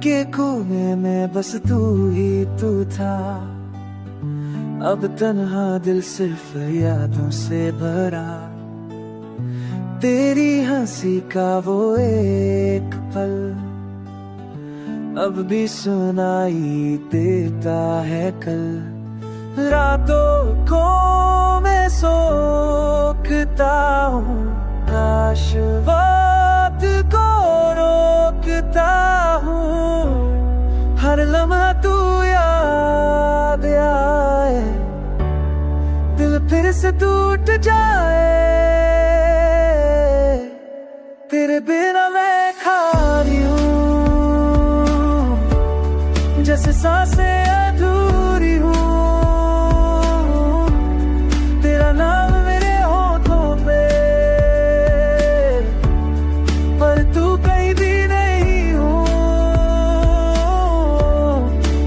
के कोने में बस तू ही तू था। अब तन्हा दिल सिर्फ यादों से भरा। तेरी हंसी का वो एक पल अब भी सुनाई देता है कल। रातों को मैं सोचता हूँ, काश वक्त को रोकता हूँ। हर लम्हा तू याद आए, दिल फिर से टूट जाए। तेरे बिना मैं खाली हूँ, जैसे सांसें अधूरी हूँ। तेरा नाम मेरे होठों पे, पर तू कहीं भी नहीं हूँ।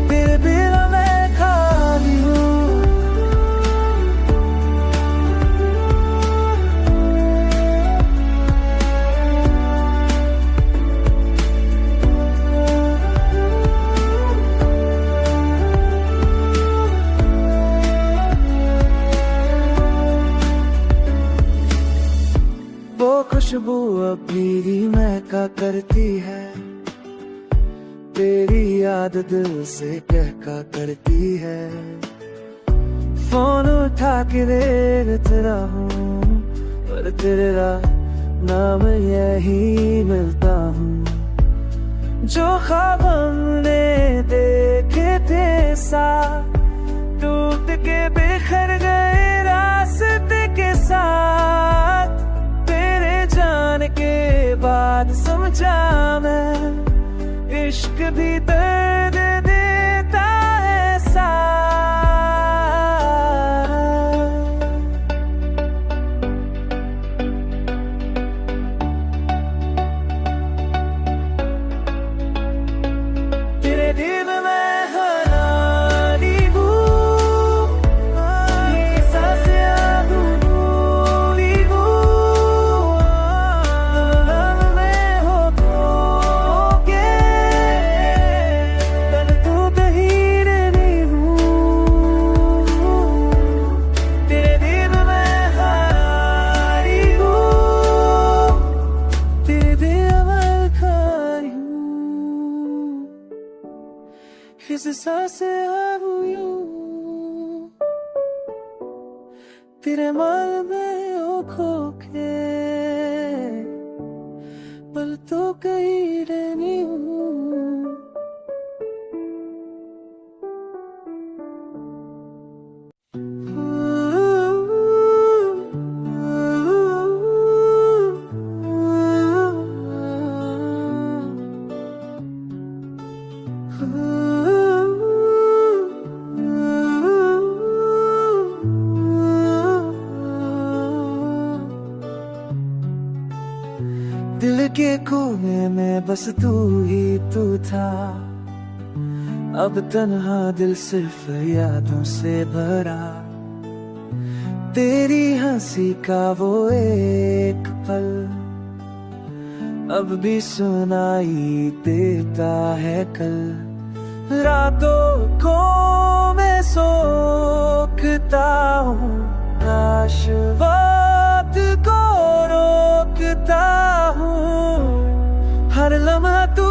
तेरे बिना मैं खाली हूँ। खुशबू अब मेरी महका करती है, तेरी याद दिल से कहका करती है। फोन उठा के देखता हूँ, पर तेरा नाम यही मिलता हूँ। जो ख्वाब हमने देखे थे साथ, टूट के बिखर गए रास्ते के साथ। जान के बाद समझा मैं, इश्क भी दर्द देता है साथ। तेरे दिल में हरानी हूँ, ये सांसें किस सांसें तेरे माल में हो खो के, पल तो कहीं रहनी हूँ। दिल के कोने में बस तू ही तू था। अब तन्हा दिल सिर्फ यादों से भरा। तेरी हंसी का वो एक पल अब भी सुनाई देता है कल। रातों को मैं सोचता हूँ, काश वक्त को रोकता हूँ। हर लम्हा तू